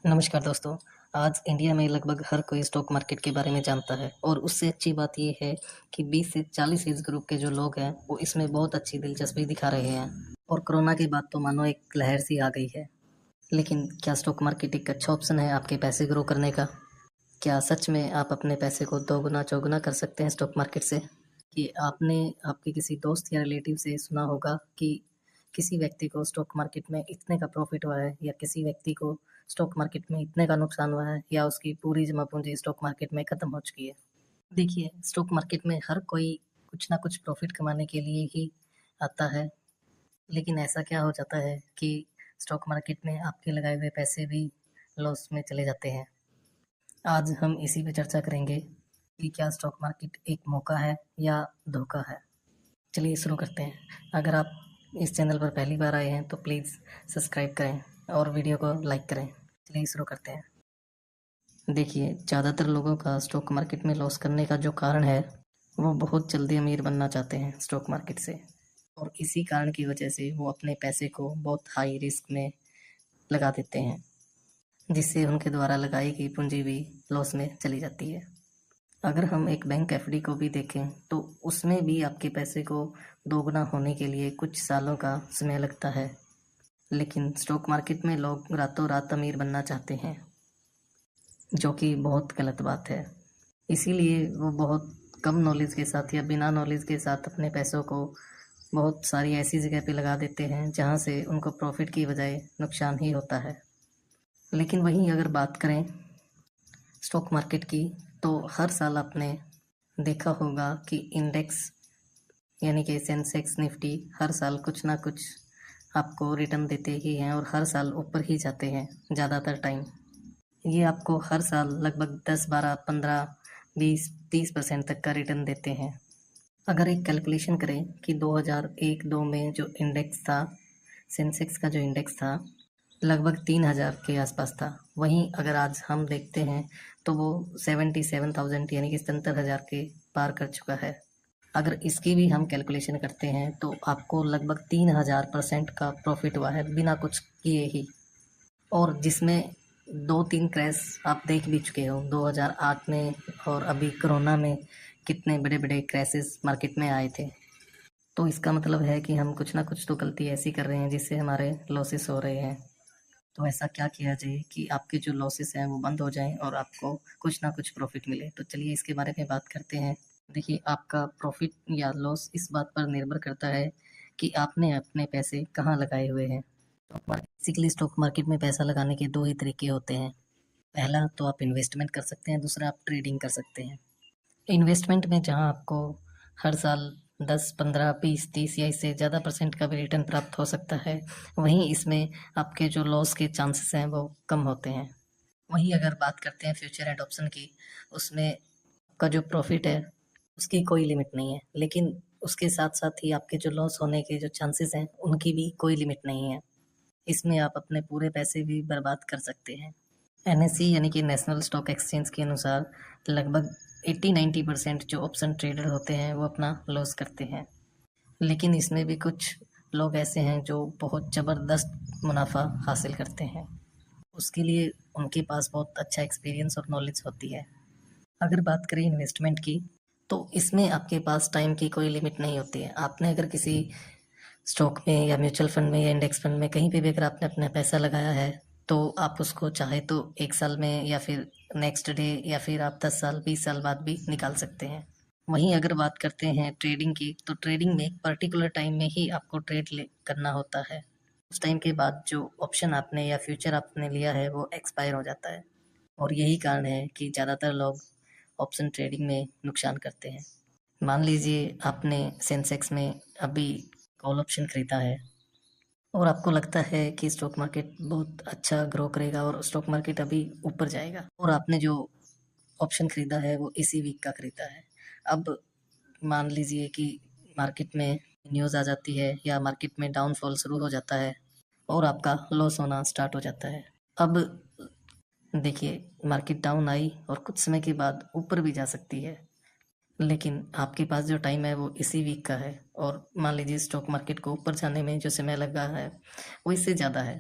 नमस्कार दोस्तों। आज इंडिया में लगभग हर कोई स्टॉक मार्केट के बारे में जानता है और उससे अच्छी बात ये है कि 20 से 40 एज ग्रुप के जो लोग हैं वो इसमें बहुत अच्छी दिलचस्पी दिखा रहे हैं और कोरोना के बाद तो मानो एक लहर सी आ गई है। लेकिन क्या स्टॉक मार्केट एक अच्छा ऑप्शन है आपके पैसे ग्रो करने का? क्या सच में आप अपने पैसे को दोगुना चौगुना कर सकते हैं स्टॉक मार्केट से? कि आपने आपके किसी दोस्त या रिलेटिव से सुना होगा कि किसी व्यक्ति को स्टॉक मार्केट में इतने का प्रॉफिट हुआ है या किसी व्यक्ति को स्टॉक मार्केट में इतने का नुकसान हुआ है या उसकी पूरी जमा पूंजी स्टॉक मार्केट में खत्म हो चुकी है। देखिए, स्टॉक मार्केट में हर कोई कुछ ना कुछ प्रॉफिट कमाने के लिए ही आता है, लेकिन ऐसा क्या हो जाता है कि स्टॉक मार्केट में आपके लगाए हुए पैसे भी लॉस में चले जाते हैं। आज हम इसी पे चर्चा करेंगे कि क्या स्टॉक मार्केट एक मौका है या धोखा है। चलिए शुरू करते हैं। अगर आप इस चैनल पर पहली बार आए हैं तो प्लीज़ सब्सक्राइब करें और वीडियो को लाइक करें। चलिए शुरू करते हैं। देखिए, ज़्यादातर लोगों का स्टॉक मार्केट में लॉस करने का जो कारण है वो बहुत जल्दी अमीर बनना चाहते हैं स्टॉक मार्केट से, और इसी कारण की वजह से वो अपने पैसे को बहुत हाई रिस्क में लगा देते हैं, जिससे उनके द्वारा लगाई गई पूंजी भी लॉस में चली जाती है। अगर हम एक बैंक एफडी को भी देखें तो उसमें भी आपके पैसे को दोगुना होने के लिए कुछ सालों का समय लगता है, लेकिन स्टॉक मार्केट में लोग रातों रात अमीर बनना चाहते हैं, जो कि बहुत गलत बात है। इसीलिए वो बहुत कम नॉलेज के साथ या बिना नॉलेज के साथ अपने पैसों को बहुत सारी ऐसी जगह पे लगा देते हैं जहाँ से उनको प्रॉफिट की बजाय नुकसान ही होता है। लेकिन वहीं अगर बात करें स्टॉक मार्केट की, तो हर साल आपने देखा होगा कि इंडेक्स यानी कि सेंसेक्स निफ्टी हर साल कुछ ना कुछ आपको रिटर्न देते ही हैं और हर साल ऊपर ही जाते हैं ज़्यादातर टाइम। ये आपको हर साल लगभग 10, 12, 15, 20, 30% तक का रिटर्न देते हैं। अगर एक कैलकुलेशन करें कि 2001-2 में जो इंडेक्स था, सेंसेक्स का जो इंडेक्स था, लगभग 3000 के आसपास था। वहीं अगर आज हम देखते हैं तो वो 77,000 यानी कि 77,000 के पार कर चुका है। अगर इसकी भी हम कैलकुलेशन करते हैं तो आपको लगभग 3000% का प्रॉफिट हुआ है बिना कुछ किए ही, और जिसमें 2-3 क्रैश आप देख भी चुके हो 2008 में, और अभी कोरोना में कितने बड़े बड़े क्रैशेस मार्केट में आए थे। तो इसका मतलब है कि हम कुछ ना कुछ तो गलती ऐसी कर रहे हैं जिससे हमारे लॉसेस हो रहे हैं। तो ऐसा क्या किया जाए कि आपके जो लॉसेस हैं वो बंद हो जाएं और आपको कुछ ना कुछ प्रॉफिट मिले? तो चलिए इसके बारे में बात करते हैं। देखिए, आपका प्रॉफिट या लॉस इस बात पर निर्भर करता है कि आपने अपने पैसे कहाँ लगाए हुए हैं। बेसिकली स्टॉक मार्केट में पैसा लगाने के दो ही तरीके होते हैं। पहला तो आप इन्वेस्टमेंट कर सकते हैं, दूसरा आप ट्रेडिंग कर सकते हैं। इन्वेस्टमेंट में जहाँ आपको हर साल 10, 15, 20, 30 या इससे ज़्यादा परसेंट का भी रिटर्न प्राप्त हो सकता है, वहीं इसमें आपके जो लॉस के चांसेस हैं वो कम होते हैं। वहीं अगर बात करते हैं फ्यूचर एंड ऑप्शन की, उसमें आपका जो प्रॉफिट है उसकी कोई लिमिट नहीं है, लेकिन उसके साथ साथ ही आपके जो लॉस होने के जो चांसेस हैं उनकी भी कोई लिमिट नहीं है। इसमें आप अपने पूरे पैसे भी बर्बाद कर सकते हैं। एनएसई यानी कि नेशनल स्टॉक एक्सचेंज के अनुसार लगभग 80-90% जो ऑप्शन ट्रेडर होते हैं वो अपना लॉस करते हैं, लेकिन इसमें भी कुछ लोग ऐसे हैं जो बहुत ज़बरदस्त मुनाफा हासिल करते हैं। उसके लिए उनके पास बहुत अच्छा एक्सपीरियंस और नॉलेज होती है। अगर बात करें इन्वेस्टमेंट की, तो इसमें आपके पास टाइम की कोई लिमिट नहीं होती है। आपने अगर किसी स्टॉक में या म्यूचुअल फंड में या इंडेक्स फंड में कहीं पे भी अगर आपने अपना पैसा लगाया है, तो आप उसको चाहे तो 1 साल में या फिर नेक्स्ट डे या फिर आप 10 साल, 20 साल बाद भी निकाल सकते हैं। वहीं अगर बात करते हैं ट्रेडिंग की, तो ट्रेडिंग में एक पर्टिकुलर टाइम में ही आपको ट्रेड करना होता है। उस टाइम के बाद जो ऑप्शन आपने या फ्यूचर आपने लिया है वो एक्सपायर हो जाता है, और यही कारण है कि ज़्यादातर लोग ऑप्शन ट्रेडिंग में नुकसान करते हैं। मान लीजिए आपने सेंसेक्स में अभी कॉल ऑप्शन खरीदा है और आपको लगता है कि स्टॉक मार्केट बहुत अच्छा ग्रो करेगा और स्टॉक मार्केट अभी ऊपर जाएगा, और आपने जो ऑप्शन खरीदा है वो इसी वीक का खरीदा है। अब मान लीजिए कि मार्केट में न्यूज़ आ जाती है या मार्केट में डाउनफॉल शुरू हो जाता है और आपका लॉस होना स्टार्ट हो जाता है। अब देखिए, मार्केट डाउन आई और कुछ समय के बाद ऊपर भी जा सकती है, लेकिन आपके पास जो टाइम है वो इसी वीक का है, और मान लीजिए स्टॉक मार्केट को ऊपर जाने में जो समय लगा है वो इससे ज़्यादा है,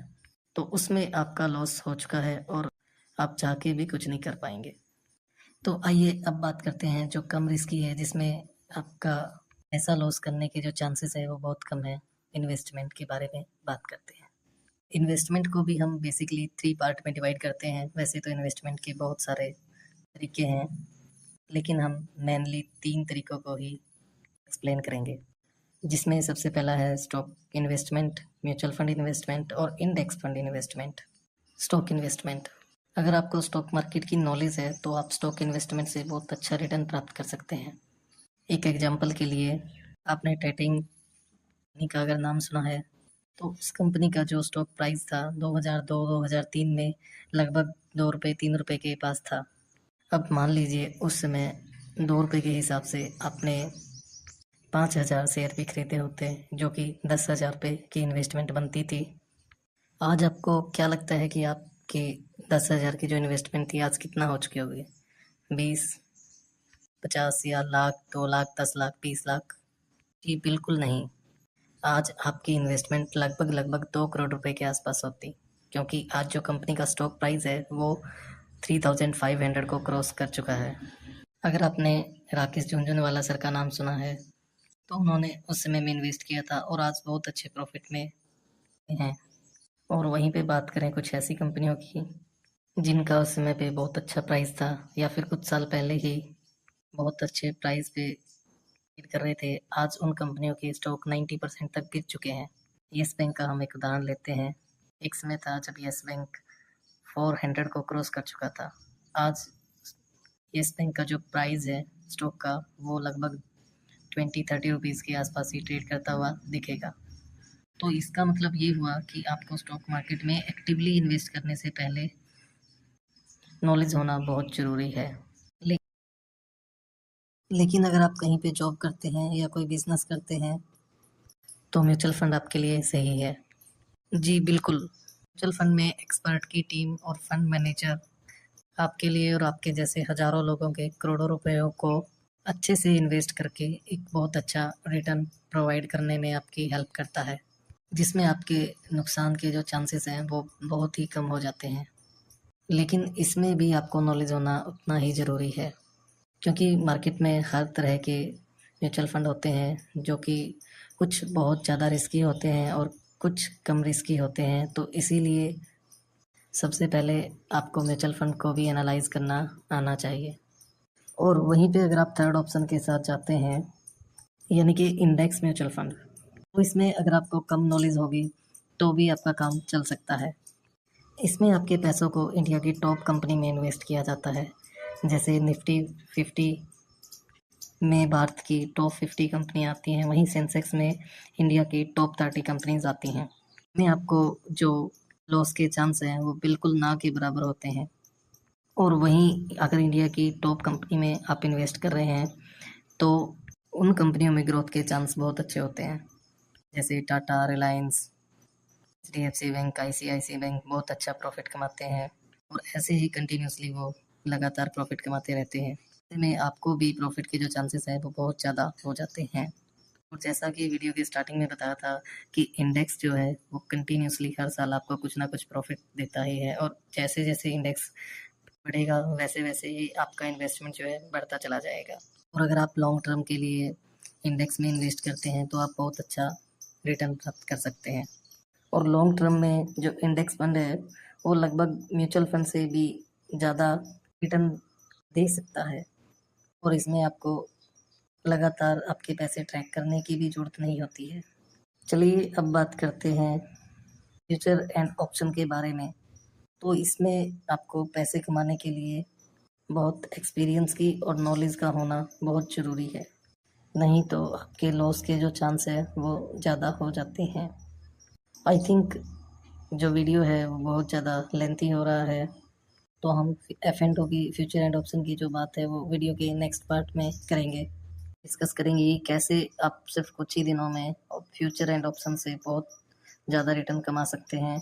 तो उसमें आपका लॉस हो चुका है और आप चाह के भी कुछ नहीं कर पाएँगे। तो आइए अब बात करते हैं जो कम रिस्की है, जिसमें आपका पैसा लॉस करने के जो चांसेस है वो बहुत कम है, इन्वेस्टमेंट के बारे में बात करते हैं। इन्वेस्टमेंट को भी हम बेसिकली 3 पार्ट में डिवाइड करते हैं। वैसे तो इन्वेस्टमेंट के बहुत सारे तरीके हैं, लेकिन हम मेनली 3 तरीकों को ही एक्सप्लेन करेंगे, जिसमें सबसे पहला है stock investment, mutual fund investment और index fund investment. Stock investment, अगर आपको स्टॉक मार्केट की नॉलेज है तो आप स्टॉक इन्वेस्टमेंट से बहुत अच्छा रिटर्न प्राप्त कर सकते हैं। एक एग्जांपल के लिए, आपने टेटिंग कंपनी का अगर नाम सुना है, तो उस कंपनी का जो स्टॉक प्राइस था 2002-2003 में लगभग ₹2 ₹3 के पास था। अब मान लीजिए उस समय ₹2 के हिसाब से आपने 5,000 शेयर भी खरीदे होते, जो कि ₹10,000 की इन्वेस्टमेंट बनती थी। आज आपको क्या लगता है कि आपके 10,000 की जो इन्वेस्टमेंट थी आज कितना हो चुकी होगी? 20, 50 या लाख, 2 लाख, 10 लाख, 20 लाख? जी बिल्कुल नहीं। आज आपकी इन्वेस्टमेंट लगभग 2 करोड़ रुपए के आसपास होती, क्योंकि आज जो कंपनी का स्टॉक प्राइस है वो 3,500 को क्रॉस कर चुका है। अगर आपने राकेश झुनझुनवाला सर का नाम सुना है, तो उन्होंने उस समय में इन्वेस्ट किया था और आज बहुत अच्छे प्रॉफिट में हैं। और वहीं पे बात करें कुछ ऐसी कंपनियों की जिनका उस समय पे बहुत अच्छा प्राइस था, या फिर कुछ साल पहले ही बहुत अच्छे प्राइस पे ट्रेड कर रहे थे, आज उन कंपनियों के स्टॉक 90% तक गिर चुके हैं। येस बैंक का हम एक उदाहरण लेते हैं। एक समय था जब येस बैंक 400 को क्रॉस कर चुका था। आज येस बैंक का जो प्राइस है स्टॉक का, वो लगभग 20-30 रुपीज़ के आसपास ही ट्रेड करता हुआ दिखेगा। तो इसका मतलब ये हुआ कि आपको स्टॉक मार्केट में एक्टिवली इन्वेस्ट करने से पहले नॉलेज होना बहुत ज़रूरी है। ले, लेकिन अगर आप कहीं पे जॉब करते हैं या कोई बिजनेस करते हैं, तो म्यूचुअल फंड आपके लिए सही है। जी बिल्कुल, म्यूचुअल फंड में एक्सपर्ट की टीम और फंड मैनेजर आपके लिए और आपके जैसे हज़ारों लोगों के करोड़ों रुपयों को अच्छे से इन्वेस्ट करके एक बहुत अच्छा रिटर्न प्रोवाइड करने में आपकी हेल्प करता है, जिसमें आपके नुकसान के जो चांसेस हैं वो बहुत ही कम हो जाते हैं। लेकिन इसमें भी आपको नॉलेज होना उतना ही ज़रूरी है, क्योंकि मार्केट में हर तरह के म्यूचुअल फंड होते हैं, जो कि कुछ बहुत ज़्यादा रिस्की होते हैं और कुछ कम रिस्की होते हैं। तो इसीलिए सबसे पहले आपको म्यूचुअल फंड को भी एनालाइज़ करना आना चाहिए। और वहीं पे अगर आप थर्ड ऑप्शन के साथ जाते हैं, यानी कि इंडेक्स म्यूचुअल फंड, तो इसमें अगर आपको कम नॉलेज होगी तो भी आपका काम चल सकता है। इसमें आपके पैसों को इंडिया की टॉप कंपनी में इन्वेस्ट किया जाता है, जैसे निफ्टी 50 में भारत की टॉप 50 कंपनियाँ आती हैं, वहीं सेंसेक्स में इंडिया की टॉप 30 कंपनीज आती हैं। में आपको जो लॉस के चांस हैं वो बिल्कुल ना के बराबर होते हैं। और वहीं अगर इंडिया की टॉप कंपनी में आप इन्वेस्ट कर रहे हैं, तो उन कंपनियों में ग्रोथ के चांस बहुत अच्छे होते हैं, जैसे टाटा, रिलायंस, एचडीएफसी बैंक, आईसीआईसी बैंक बहुत अच्छा प्रॉफिट कमाते हैं और ऐसे ही कंटिन्यूसली वो लगातार प्रॉफिट कमाते रहते हैं। ऐसे में आपको भी प्रॉफिट के जो चांसेस हैं वो बहुत ज़्यादा हो जाते हैं। और जैसा कि वीडियो की स्टार्टिंग में बताया था कि इंडेक्स जो है वो कंटिन्यूसली हर साल आपको कुछ ना कुछ प्रॉफिट देता ही है, और जैसे जैसे इंडेक्स बढ़ेगा वैसे वैसे ही आपका इन्वेस्टमेंट जो है बढ़ता चला जाएगा। और अगर आप लॉन्ग टर्म के लिए इंडेक्स में इन्वेस्ट करते हैं तो आप बहुत अच्छा रिटर्न प्राप्त कर सकते हैं। और लॉन्ग टर्म में जो इंडेक्स फंड है वो लगभग म्यूचुअल फंड से भी ज़्यादा रिटर्न दे सकता है, और इसमें आपको लगातार आपके पैसे ट्रैक करने की भी ज़रूरत नहीं होती है। चलिए अब बात करते हैं फ्यूचर एंड ऑप्शन के बारे में। तो इसमें आपको पैसे कमाने के लिए बहुत एक्सपीरियंस की और नॉलेज का होना बहुत ज़रूरी है, नहीं तो आपके लॉस के जो चांस है वो ज़्यादा हो जाते हैं। आई थिंक जो वीडियो है वो बहुत ज़्यादा लेंथी हो रहा है, तो हम एफ एंड ओ की फ्यूचर एंड ऑप्शन की जो बात है वो वीडियो के नेक्स्ट पार्ट में करेंगे। डिस्कस करेंगे कि कैसे आप सिर्फ कुछ ही दिनों में फ्यूचर एंड ऑप्शन से बहुत ज़्यादा रिटर्न कमा सकते हैं,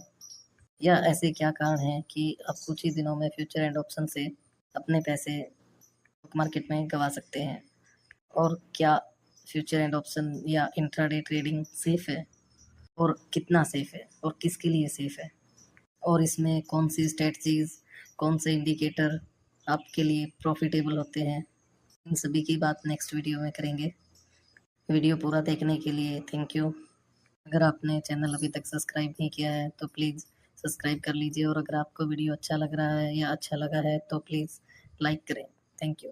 या ऐसे क्या कारण हैं कि आप कुछ ही दिनों में फ्यूचर एंड ऑप्शन से अपने पैसे मार्केट में गंवा सकते हैं, और क्या फ्यूचर एंड ऑप्शन या इंट्राडे ट्रेडिंग सेफ़ है, और कितना सेफ़ है और किसके लिए सेफ़ है, और इसमें कौन सी स्ट्रेटजीज़ कौन से इंडिकेटर आपके लिए प्रॉफिटेबल होते हैं, इन सभी की बात नेक्स्ट वीडियो में करेंगे। वीडियो पूरा देखने के लिए थैंक यू। अगर आपने चैनल अभी तक सब्सक्राइब नहीं किया है तो प्लीज़ सब्सक्राइब कर लीजिए, और अगर आपको वीडियो अच्छा लग रहा है या अच्छा लगा है तो प्लीज़ लाइक करें। Thank you.